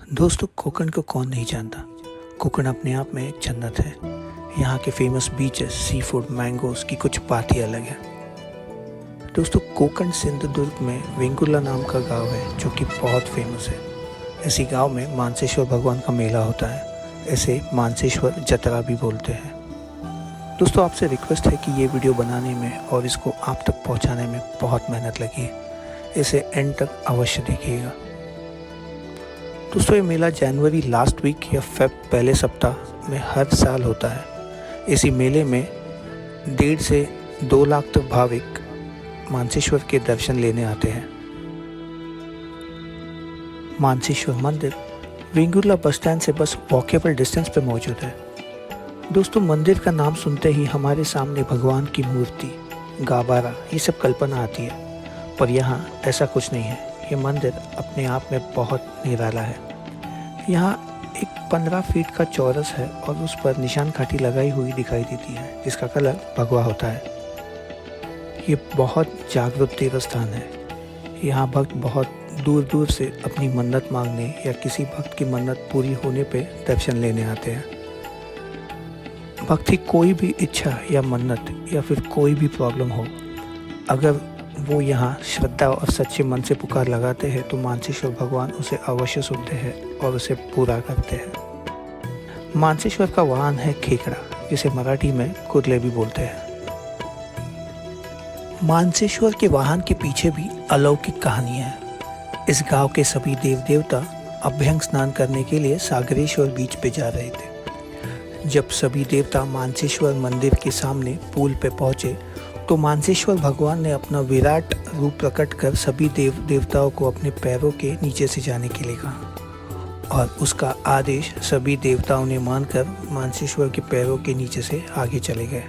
दोस्तों, कोकण को कौन नहीं जानता। कोकण अपने आप में एक जन्नत है। यहाँ के famous beaches, sea food, mangoes की कुछ बात ही अलग है। दोस्तों, कोकण सिंधुदुर्ग में वेंगुर्ला नाम का गांव है जो कि बहुत फेमस है। इसी गांव में मानसेश्वर भगवान का मेला होता है। इसे मानसेश्वर जतरा भी बोलते हैं। दोस्तों, आपसे रिक्वेस्ट है कि ये वीडियो बनाने में और इसको आप तक पहुँचाने में बहुत मेहनत लगी है। इसे एंड तक अवश्य देखिएगा। दोस्तों, ये मेला जनवरी लास्ट वीक या फेब पहले सप्ताह में हर साल होता है। इसी मेले में 1.5 से 2 लाख तक भाविक मानसेश्वर के दर्शन लेने आते हैं। मानसेश्वर मंदिर वेंगुर्ला बस स्टैंड से बस वॉकेबल डिस्टेंस पर मौजूद है। दोस्तों, मंदिर का नाम सुनते ही हमारे सामने भगवान की मूर्ति, गाबारा, ये सब कल्पना आती है, पर यहाँ ऐसा कुछ नहीं है। ये मंदिर अपने आप में बहुत निराला है। यहाँ एक 15 फीट का चौरस है और उस पर निशान काठी लगाई हुई दिखाई देती है, जिसका कलर भगवा होता है। ये बहुत जागरूक तीर्थ स्थान है। यहाँ भक्त बहुत दूर दूर से अपनी मन्नत मांगने या किसी भक्त की मन्नत पूरी होने पे दर्शन लेने आते हैं। भक्त की कोई भी इच्छा या मन्नत या फिर कोई भी प्रॉब्लम हो, अगर वो यहाँ श्रद्धा और सच्चे मन से पुकार लगाते हैं तो मानसेश्वर भगवान उसे अवश्य सुनते हैं और उसे पूरा करते हैं। मानसेश्वर का वाहन है खेकड़ा, जिसे मराठी में कुर्ले भी बोलते हैं। मानसेश्वर के वाहन के पीछे भी अलौकिक कहानी है। इस गांव के सभी देव देवता अभ्यंग स्नान करने के लिए सागरेश्वर बीच पे जा रहे थे। जब सभी देवता मानसेश्वर मंदिर के सामने पुल पे पहुंचे तो मानसेश्वर भगवान ने अपना विराट रूप प्रकट कर सभी देव देवताओं को अपने पैरों के नीचे से जाने के लिए कहा और उसका आदेश सभी देवताओं ने मानकर मानसेश्वर के पैरों के नीचे से आगे चले गए।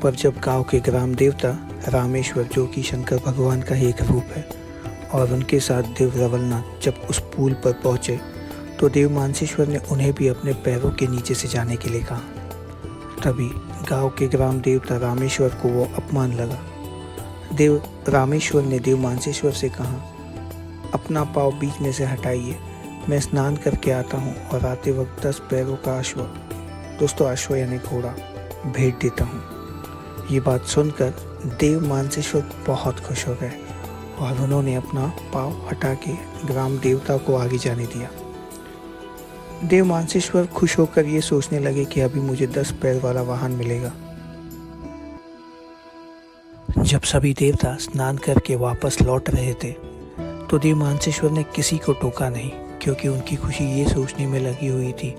पर जब गांव के ग्राम देवता रामेश्वर, जो कि शंकर भगवान का एक रूप है, और उनके साथ देव रवलनाथ जब उस पुल पर पहुंचे तो देव मानसेश्वर ने उन्हें भी अपने पैरों के नीचे से जाने के लिए कहा। तभी गांव के ग्राम देवता रामेश्वर को वो अपमान लगा। देव रामेश्वर ने देव मानसेश्वर से कहा, अपना पाँव बीच में से हटाइए, मैं स्नान करके आता हूँ और आते वक्त 10 पैरों का अश्व, दोस्तों अश्व यानी घोड़ा, भेंट देता हूँ। ये बात सुनकर देव मानसेश्वर बहुत खुश हो गए और उन्होंने अपना पाँव हटा के ग्राम देवता को आगे जाने दिया। देव मानसेश्वर खुश होकर ये सोचने लगे कि अभी मुझे 10 पैर वाला वाहन मिलेगा। जब सभी देवता स्नान करके वापस लौट रहे थे तो देव मानसेश्वर ने किसी को टोका नहीं, क्योंकि उनकी खुशी ये सोचने में लगी हुई थी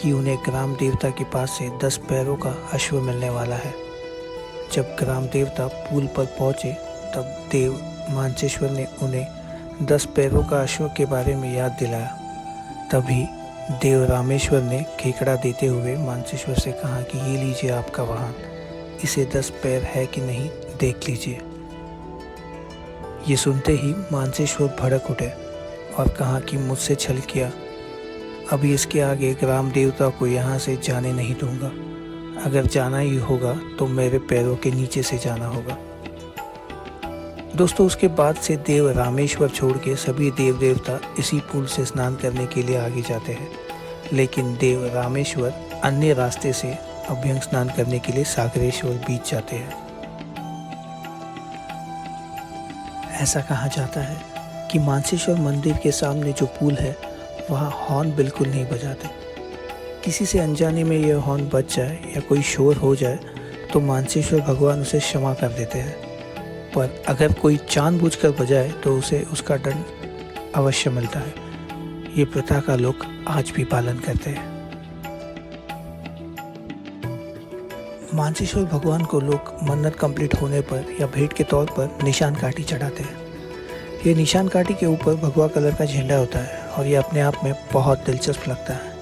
कि उन्हें ग्राम देवता के पास से 10 पैरों का अश्व मिलने वाला है। जब ग्राम देवता पुल पर पहुंचे तब देव मानसेश्वर ने उन्हें 10 पैरों का अश्व के बारे में याद दिलाया। तभी देव रामेश्वर ने खेकड़ा देते हुए मानसेश्वर से कहा कि ये लीजिए आपका वाहन, इसे 10 पैर है कि नहीं देख लीजिए। ये सुनते ही मानसेश्वर भड़क उठे और कहा कि मुझसे छल किया, अभी इसके आगे ग्राम देवता को यहाँ से जाने नहीं दूंगा। अगर जाना ही होगा तो मेरे पैरों के नीचे से जाना होगा। दोस्तों, उसके बाद से देव रामेश्वर छोड़ के सभी देव देवता इसी पुल से स्नान करने के लिए आगे जाते हैं, लेकिन देव रामेश्वर अन्य रास्ते से अभ्यंग स्नान करने के लिए सागरेश्वर बीच जाते हैं। ऐसा कहा जाता है कि मानसेश्वर मंदिर के सामने जो पुल है वहाँ हॉर्न बिल्कुल नहीं बजाते। किसी से अनजाने में यह हॉर्न बज जाए या कोई शोर हो जाए तो मानसेश्वर भगवान उसे क्षमा कर देते हैं, पर अगर कोई जानबूझकर बजाए तो उसे उसका दंड अवश्य मिलता है। ये प्रथा का लोग आज भी पालन करते हैं। मानसेश्वर भगवान को लोग मन्नत कंप्लीट होने पर या भेंट के तौर पर निशान काठी चढ़ाते हैं। ये निशान काठी के ऊपर भगवा कलर का झंडा होता है और ये अपने आप में बहुत दिलचस्प लगता है।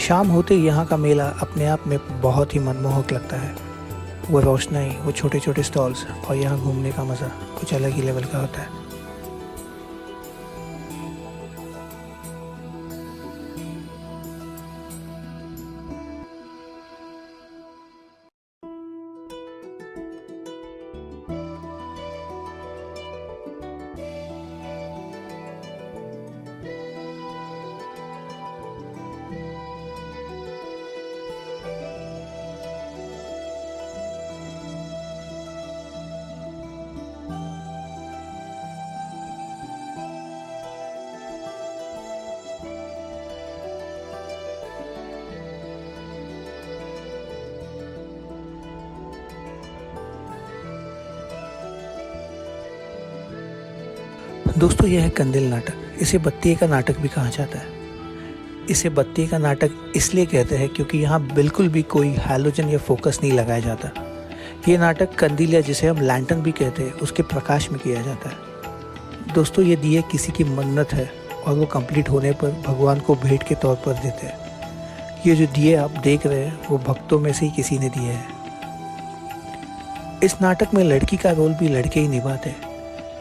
शाम होते ही यहाँ का मेला अपने आप में बहुत ही मनमोहक लगता है। वो रोशनाई, वो छोटे छोटे स्टॉल्स और यहाँ घूमने का मज़ा कुछ अलग ही लेवल का होता है। दोस्तों, यह है कंदील नाटक। इसे बत्ती का नाटक भी कहा जाता है। इसे बत्ती का नाटक इसलिए कहते हैं क्योंकि यहाँ बिल्कुल भी कोई हैलोजन या फोकस नहीं लगाया जाता। ये नाटक कंदील या जिसे हम लैंटर्न भी कहते हैं उसके प्रकाश में किया जाता है। दोस्तों, ये दिए किसी की मन्नत है और वो कंप्लीट होने पर भगवान को भेंट के तौर पर देते हैं। ये जो दिए आप देख रहे हैं वो भक्तों में से ही किसी ने दिए हैं। इस नाटक में लड़की का रोल भी लड़के ही निभाते हैं।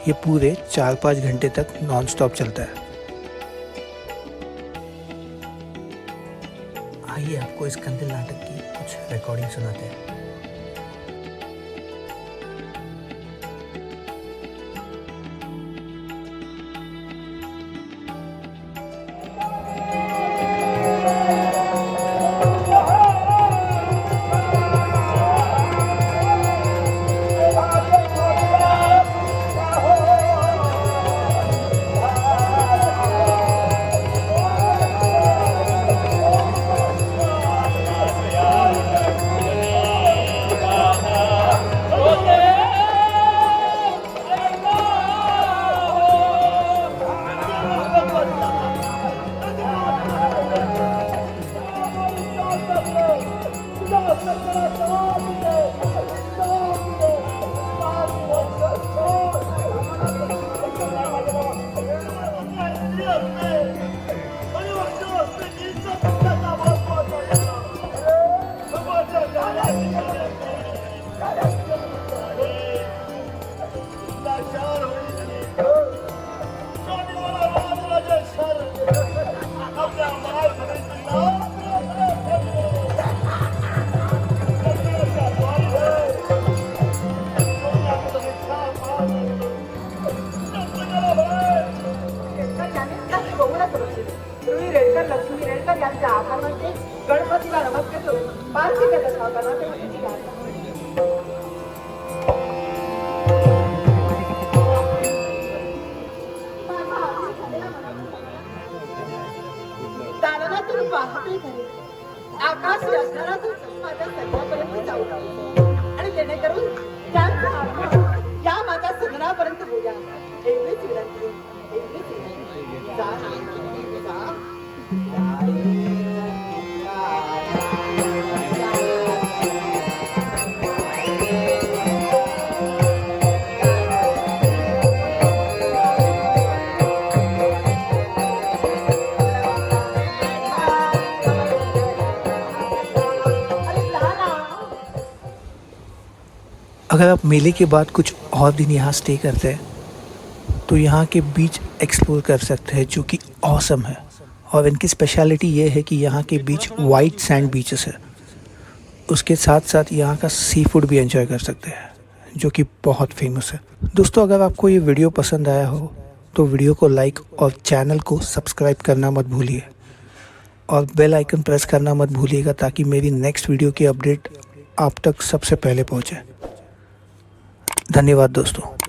ये पूरे 4-5 घंटे तक नॉन स्टॉप चलता है। आइए आपको इस कंदील नाटक की कुछ रिकॉर्डिंग सुनाते हैं। गणपतीला नमस्कार करून पार्थिव स्थापना दालनातून पाहते घरी आकाश असणारा तो माझ्या सगळ्यापर्यंत जाऊ आणि जेणेकरून त्यांचा आत्मा या माझ्या सदनापर्यंत होऊया एवढीच विनंती एवढीच विनंती जा अगर आप मेले के बाद कुछ और दिन यहाँ स्टे करते हैं तो यहाँ के बीच एक्सप्लोर कर सकते हैं, जो कि ऑसम है। और इनकी स्पेशलिटी ये है कि यहाँ के बीच वाइट सैंड बीचेस है। उसके साथ साथ यहाँ का सी फूड भी एंजॉय कर सकते हैं, जो कि बहुत फेमस है। दोस्तों, अगर आपको ये वीडियो पसंद आया हो तो वीडियो को लाइक और चैनल को सब्सक्राइब करना मत भूलिए और बेल आइकन प्रेस करना मत भूलिएगा, ताकि मेरी नेक्स्ट वीडियो की अपडेट आप तक सबसे पहले पहुँचे। धन्यवाद दोस्तों।